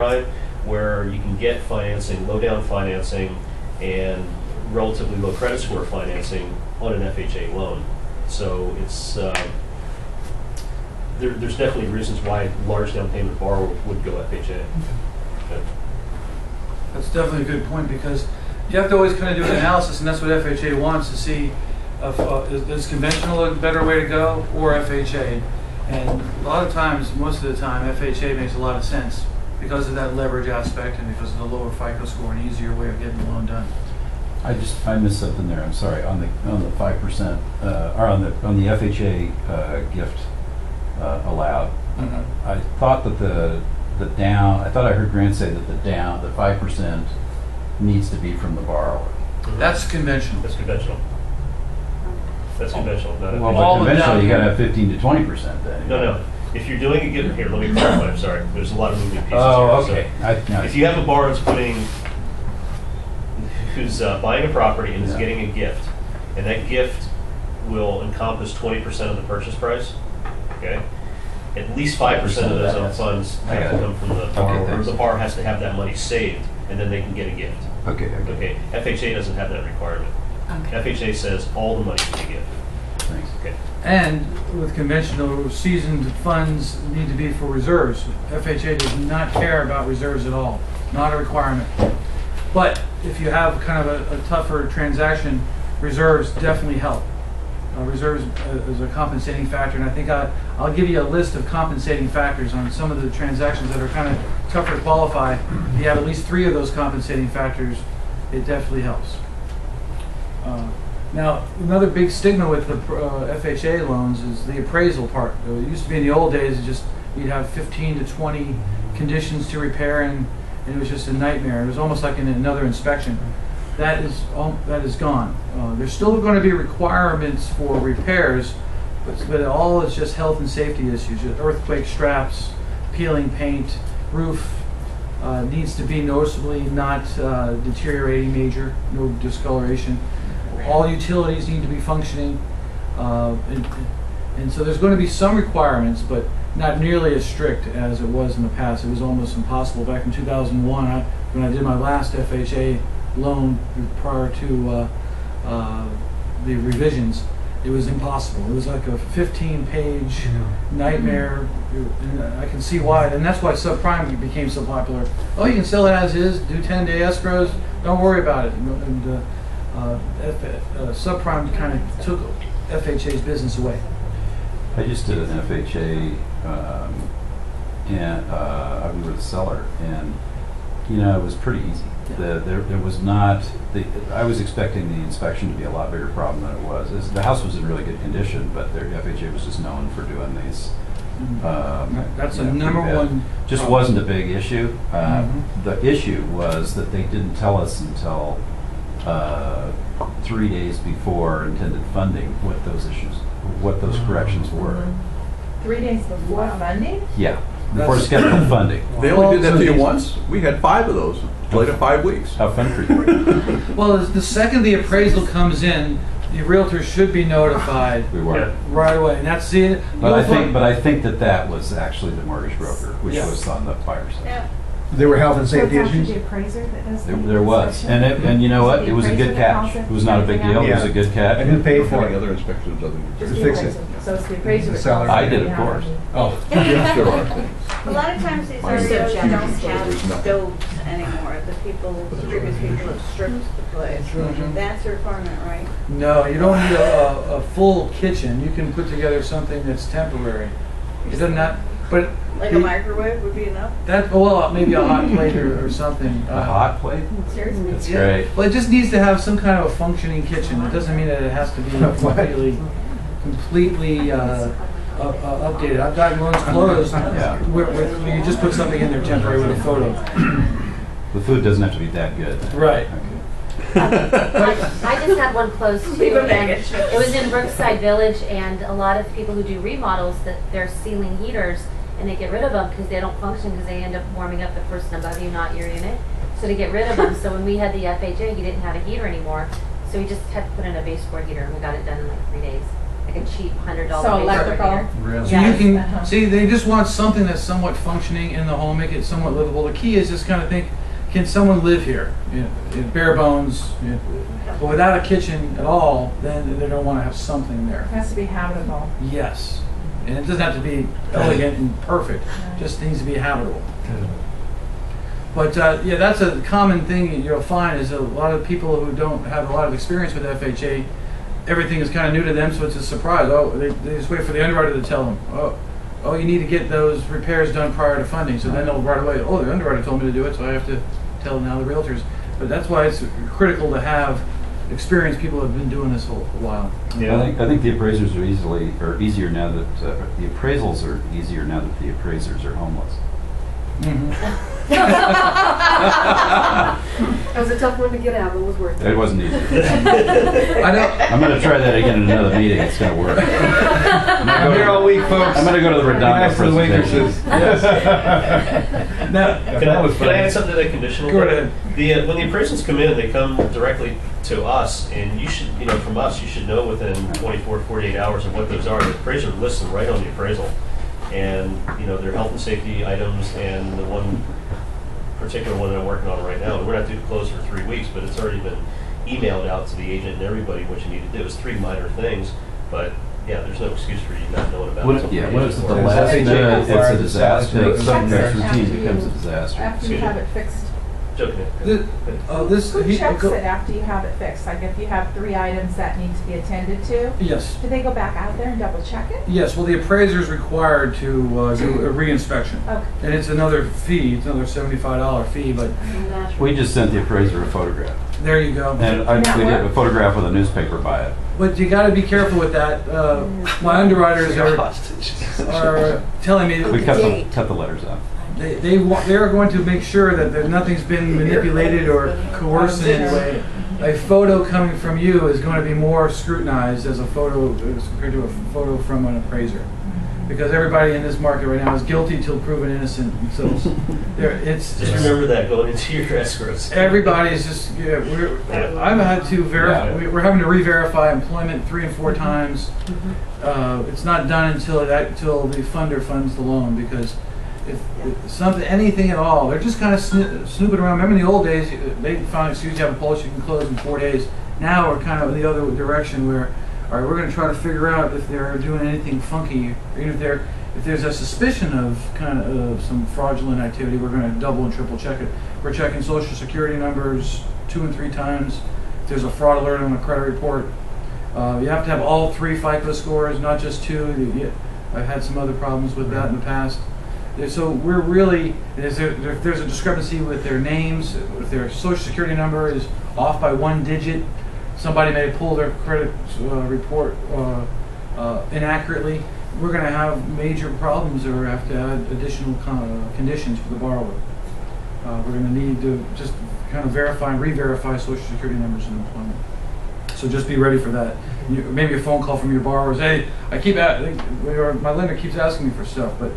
where you can get financing, low down financing, and relatively low credit score financing on an FHA loan. So it's there's definitely reasons why large down payment borrower would go FHA. Okay. That's definitely a good point, because you have to always kind of do an analysis, and that's what FHA wants to see. Is conventional a better way to go, or FHA? And a lot of times, most of the time, FHA makes a lot of sense because of that leverage aspect and because of the lower FICO score and easier way of getting the loan done. I missed something there. I'm sorry. On the 5% or on the FHA gift allowed. Mm-hmm. I thought that the down. I thought I heard Grant say that the 5% needs to be from the borrower. That's conventional. That's conventional. That's conventional. Not Well, FHA. but conventional, you got to have 15 to 20% then. No. If you're doing a gift, here, let me clarify. I'm sorry. There's a lot of moving pieces Oh, here. okay. So if you have a borrower who's buying a property and is Yeah. getting a gift, and that gift will encompass 20% of the purchase price, okay? At least 5% of those own funds have to come from the borrower, or thanks. the borrower has to have that money saved, and then they can get a gift. Okay. Okay, FHA doesn't have that requirement. Okay. FHA says all the money is a gift. Thanks. Okay. And with conventional, seasoned funds need to be for reserves. FHA does not care about reserves at all, not a requirement. But if you have kind of a tougher transaction, reserves definitely help. Reserves is a compensating factor, and I think I'll give you a list of compensating factors on some of the transactions that are kind of tougher to qualify. If you have at least 3 of those compensating factors, it definitely helps. Now, another big stigma with the FHA loans is the appraisal part. It used to be in the old days, you'd have 15 to 20 conditions to repair, and it was just a nightmare. It was almost like another inspection. That is gone. There's still going to be requirements for repairs, but it all is just health and safety issues. Earthquake straps, peeling paint, roof needs to be noticeably not deteriorating major, no discoloration. All utilities need to be functioning, and so there's going to be some requirements, but not nearly as strict as it was in the past. It was almost impossible. Back in 2001, when I did my last FHA loan prior to the revisions, it was impossible. It was like a 15-page nightmare, and I can see why. And that's why subprime became so popular. Oh, you can sell it as is, do 10-day escrows, don't worry about it. And subprime kind of took FHA's business away. I just did an FHA, and I was with a seller, and it was pretty easy. There was not. I was expecting the inspection to be a lot bigger problem than it was. The house was in really good condition, but their FHA was just known for doing these. That's a number one. Just wasn't a big issue. The issue was that they didn't tell us until 3 days before intended funding what those corrections were. 3 days before funding? Yeah, before scheduled funding. They only did that to you once? We had 5 of those. Played it 5 weeks. How fun for you. Well, the second the appraisal comes in, the realtor should be notified We were. right away, and that's the. But I think that was actually the mortgage broker, which Yeah. was on the buyer's side. Yeah. There were health and safety So it's actually issues? the appraiser that does the There was, inspection? and you know what? Just the It was a good appraiser that catch. calls It was not a big deal. It was a good catch. And who paid for Any it? other inspections other than Just to the fix it. appraiser. So it's the appraiser The that seller. calls I it. did, of Yeah. course. Oh. Yes, there are things. A lot of times these Mine is REOs huge, don't so there's have nothing. stoves anymore. The previous people have stripped the place. That's a requirement, right? No, you don't need a full kitchen. You can put together something that's temporary. It does not, but Like a microwave would be enough? maybe a hot plate or something. A hot plate? Seriously? That's Yeah. great. Well, it just needs to have some kind of a functioning kitchen. It doesn't mean that it has to be completely updated. I've gotten loans closed Yeah. where you just put something in there temporary with a photo. The food doesn't have to be that good. Right. Okay. I just had one closed too. Leave a baggage. It was in Brookside Village, and a lot of people who do remodels, that they're ceiling heaters, and they get rid of them because they don't function, because they end up warming up the person above you, not your unit. So to get rid of them, so when we had the FHA, he didn't have a heater anymore, so we just had to put in a base core heater, and we got it done in like 3 days. like a cheap $100 So repair electrical? here. Really? So you Yes. can, Uh-huh. see, they just want something that's somewhat functioning in the home, make it somewhat livable. The key is just kind of think, can someone live here? Bare bones, but without a kitchen at all, then they don't want to have something there. It has to be habitable. Yes. And it doesn't have to be elegant and perfect, just needs to be habitable. But yeah, that's a common thing that you'll find is a lot of people who don't have a lot of experience with FHA, everything is kind of new to them, so it's a surprise. Oh, they just wait for the underwriter to tell them, oh, you need to get those repairs done prior to funding. So then they'll right away, oh, the underwriter told me to do it, so I have to tell now the realtors. But that's why it's critical to have experienced people who have been doing this a while. Yeah. I think the appraisers are easier now that the appraisals are easier now that the appraisers are homeless. That was a tough one to get out, but it was worth it. It wasn't easy. I know. I'm going to try that again in another meeting. It's going to work. I'm here all week, folks. I'm going to go to the Redondo Nice to the presentation. waitresses. Now, Can I add something to that conditional? Go ahead. When the appraisals come in, they come directly to us, and you should, from us, you should know within 24, 48 hours of what those are. The appraiser lists them right on the appraisal. And, their health and safety items, and the one particular one that I'm working on right now, we're not due to close for 3 weeks, but it's already been emailed out to the agent and everybody what you need to do. It's 3 minor things, but yeah, there's no excuse for you not knowing about it. What is the Does last FHA minute? It's a require disaster. the Something that's After routine you- becomes a disaster. After you have it fixed. Joking. Who checks it after you have it fixed? Like if you have 3 items that need to be attended to, Yes. do they go back out there and double check it? Yes, well, the appraiser is required to do a reinspection. Okay. And it's another fee, it's another $75 fee, but We just sent the appraiser a photograph. there you go. And we did a photograph with a newspaper by it. But you gotta be careful with that. My underwriters are telling me We that cut the letters out. they are going to make sure that nothing's been manipulated or coerced in any way. A photo coming from you is going to be more scrutinized as a photo as compared to a photo from an appraiser. Because everybody in this market right now is guilty till proven innocent. So it's Just remember that going into your escrows. everybody's just I've had to verify. Yeah. We're having to re-verify employment 3 and 4 times. It's not done until the funder funds the loan, because if anything at all, they're just kind of snooping around. Remember in the old days, they found an excuse to have a Polish you can close in 4 days. Now we're kind of in the other direction where, all right, we're going to try to figure out if they're doing anything funky, or even if there's a suspicion of kind of some fraudulent activity, we're going to double and triple check it. We're checking social security numbers 2 and 3 times. If there's a fraud alert on a credit report, you have to have all 3 FICO scores, not just 2. I've had some other problems with that in the past. So we're really, if there's a discrepancy with their names, if their social security number is off by 1 digit, somebody may pull their credit report inaccurately, we're going to have major problems or have to add additional conditions for the borrower. We're going to need to just kind of verify and re-verify social security numbers and employment. So just be ready for that. Maybe a phone call from your borrowers. Hey, my lender keeps asking me for stuff, but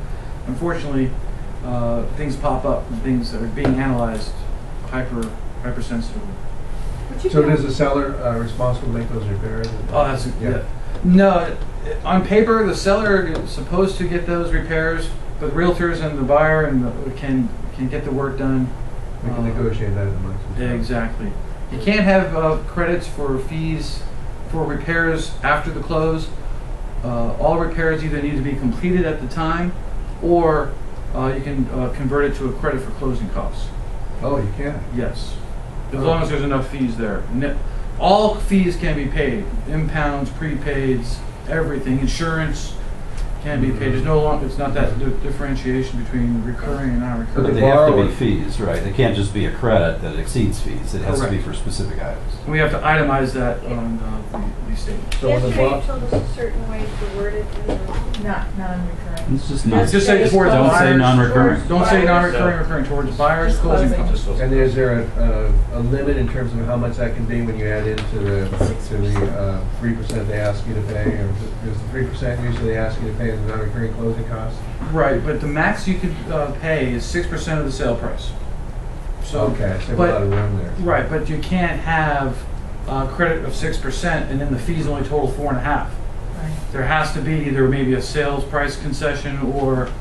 unfortunately, things pop up and things that are being analyzed hypersensitively. So does the seller responsible to make those repairs? Oh, that's no. On paper, the seller is supposed to get those repairs, but realtors and the buyer can get the work done. We can negotiate that amongst themselves. Exactly. You can't have credits for fees for repairs after the close. All repairs either need to be completed at the time, or you can convert it to a credit for closing costs. Oh, you can? Yes, as long as there's enough fees there. All fees can be paid: impounds, prepaids, everything. Insurance can be paid. There's no longer. It's not that differentiation between recurring and But non-recurring. they have to be fees, right? They can't just be a credit that exceeds fees. It has to be for specific items. And we have to itemize that on the statement. So when the Yesterday you boss, told us a certain way to word it in the Not non-recurring. It's just Just say towards Don't say buyers. non-recurring. Don't say Buyers. non-recurring, recurring towards buyers, Just closing closing. costs. Just and is there a limit in terms of how much that can be when you add into the 3% they ask you to pay, or is the 3% usually they ask you to pay the non-recurring closing costs? Right, but the max you could pay is 6% of the sale price. So, Okay, so a but- lot of room there. right, but you can't have a credit of 6% and then the fees only total 4.5. there has to be either maybe a sales price concession or